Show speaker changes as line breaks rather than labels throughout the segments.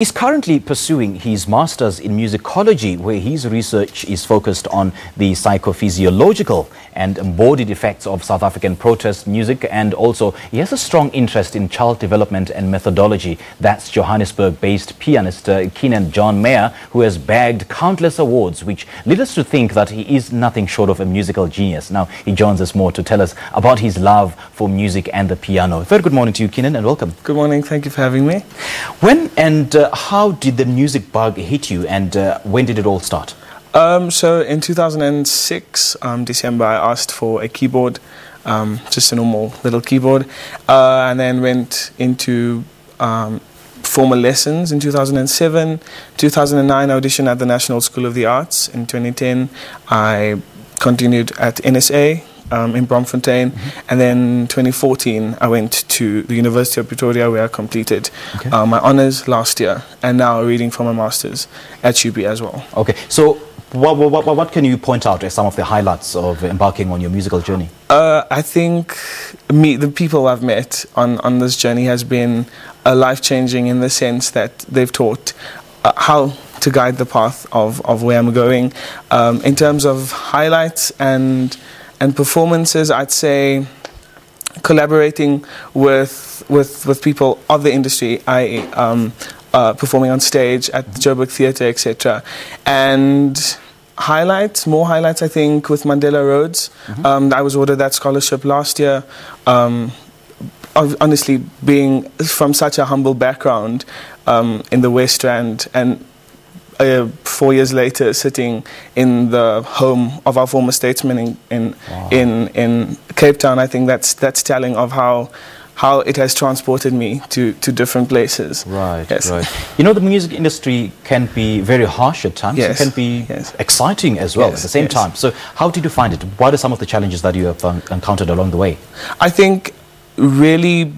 He's currently pursuing his master's in musicology, where his research is focused on the psychophysiological and embodied effects of South African protest music, and also he has a strong interest in child development and methodology. That's Johannesburg-based pianist Keenan John Meyer, who has bagged countless awards, which lead us to think that he is nothing short of a musical genius. Now, he joins us more to tell us about his love for music and the piano. Very good morning to you, Keenan, and welcome.
Good morning. Thank you for having me.
When and how did the music bug hit you, and when did it all start?
So in 2006, December, I asked for a keyboard, just a normal little keyboard, and then went into formal lessons in 2007. 2009, I auditioned at the National School of the Arts. In 2010, I continued at NSA. In Bromfontein, and then 2014 I went to the University of Pretoria, where I completed my honours last year, and now reading for my masters at UB as well.
Okay, so what can you point out as some of the highlights of embarking on your musical journey?
I think the people I've met on this journey has been life-changing, in the sense that they've taught how to guide the path of where I'm going. In terms of highlights and performances, I'd say collaborating with people of the industry, performing on stage at the Joburg Theatre, etc. And more highlights, I think, with Mandela Rhodes. I was awarded that scholarship last year. Honestly, being from such a humble background in the West Rand, and 4 years later, sitting in the home of our former statesman in Cape Town, I think that's telling of how it has transported me to different places.
Right,
yes.
Right. You know, the music industry can be very harsh at times.
Yes.
It can be exciting as well at the same time. So how did you find it? What are some of the challenges that you have encountered along the way?
I think really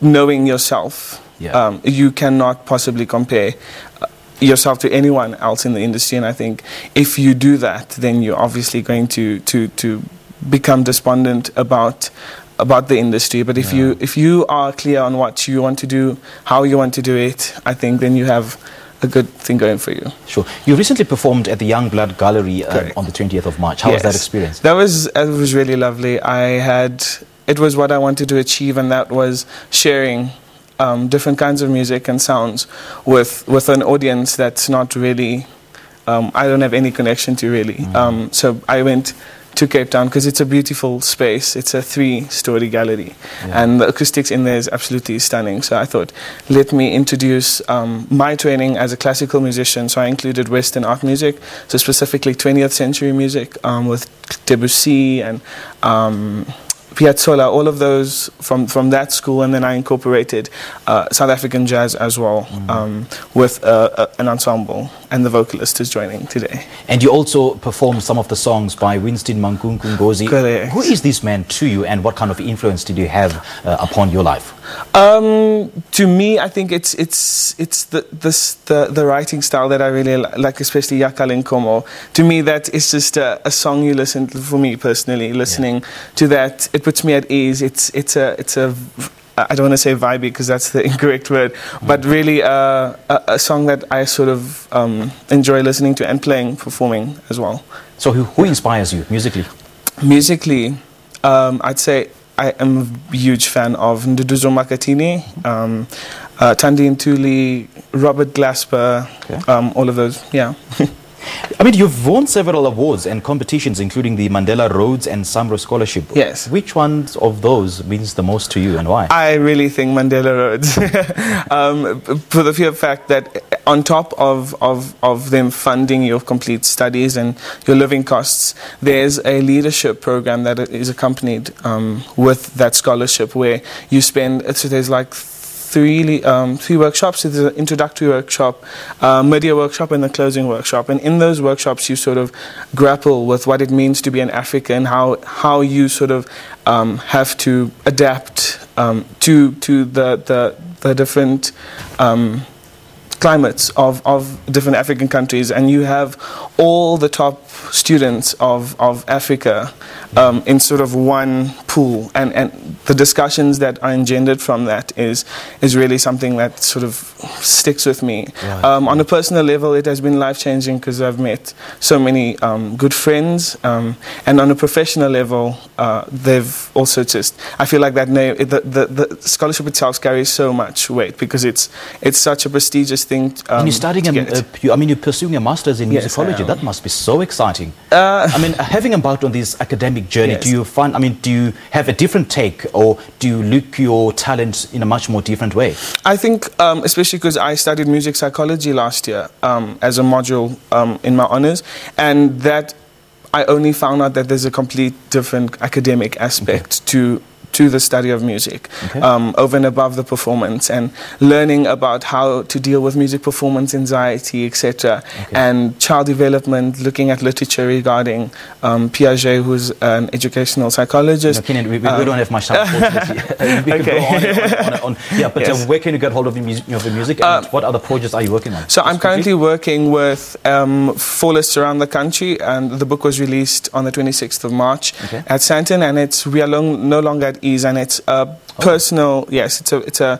knowing yourself. You cannot possibly compare yourself to anyone else in the industry, and I think if you do that, then you're obviously going to become despondent about the industry. But if you are clear on what you want to do, how you want to do it, I think then you have a good thing going for you.
Sure. You recently performed at the Youngblood Gallery on the 20th of March. How was that experience?
It was really lovely. It was what I wanted to achieve, and that was sharing different kinds of music and sounds with an audience that's not really, I don't have any connection to really. So I went to Cape Town because it's a beautiful space. It's a 3-story gallery, and the acoustics in there is absolutely stunning. So I thought, let me introduce my training as a classical musician. So I included Western art music, so specifically 20th century music with Debussy and Piazzolla, all of those from that school, and then I incorporated South African jazz as well, with an ensemble, and the vocalist is joining today. And you also performed some of the songs by Winston Mankunkungozi. Correct. Who is this man to you, and what kind of influence did you have upon your life?
To
me, I think it's the writing style that I really like, especially Yakale Nkomo. To me, that is just a song you listen to. For me personally, listening to that, it puts me at ease. It's a I don't want to say vibey because that's the incorrect word, but really a song that I sort of enjoy listening to and performing as well.
So who inspires you musically?
Musically, I'd say I am a huge fan of Nduduzo Makatini, Thandi Ntuli, Robert Glasper, all of those,
I mean, you've won several awards and competitions, including the Mandela Rhodes and Samro Scholarship.
Yes.
Which ones of those means the most to you, and why?
I really think Mandela Rhodes. For the pure fact that on top of them funding your complete studies and your living costs, there's a leadership program that is accompanied with that scholarship, where you spend, so there's like three workshops. There's an introductory workshop, mid-year workshop, and the closing workshop. And in those workshops, you sort of grapple with what it means to be an African, how you sort of have to adapt to the different climates of different African countries, and you have all the top students of Africa in sort of one pool, and the discussions that are engendered from that is really something that sort of sticks with me. Right. On a personal level, it has been life-changing because I've met so many good friends, and on a professional level, they've also just, I feel like that the scholarship itself carries so much weight because it's such a prestigious thing.
And you're studying, you're pursuing a master's in musicology. That must be so exciting. I mean, having embarked on this academic journey, do you find, do you have a different take, or do you look your talent in a much more different way?
I think, especially because I studied music psychology last year as a module in my honours, and that I only found out that there's a complete different academic aspect to the study of music, over and above the performance, and learning about how to deal with music performance anxiety, etc. And child development, looking at literature regarding Piaget, who's an educational psychologist.
Keenan, we don't have much time, unfortunately. We could go on. Yeah, but where can you get hold of the music, and what other projects are you working on?
So I'm currently working with 4 lists around the country, and the book was released on the 26th of March at Santon, and we are no longer at ease, and it's a personal, it's a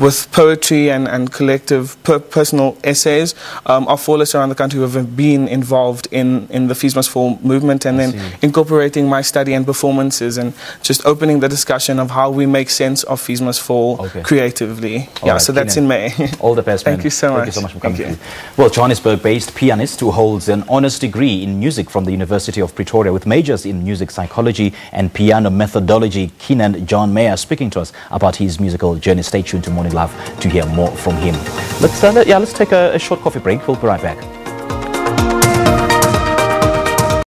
with poetry and collective personal essays of 4 lists around the country who have been involved in the Fees Must Fall movement, and then incorporating my study and performances, and just opening the discussion of how we make sense of Fees Must Fall creatively. Right, so that's in May.
All the best, man.
Thank you so much.
Thank you so much for coming through. Well, Johannesburg-based pianist who holds an honours degree in music from the University of Pretoria with majors in music psychology and piano methodology, Keenan John Meyer, speaking to us about his musical journey. Stay tuned to Morning Love to hear more from him. Let's take a short coffee break. We'll be right back.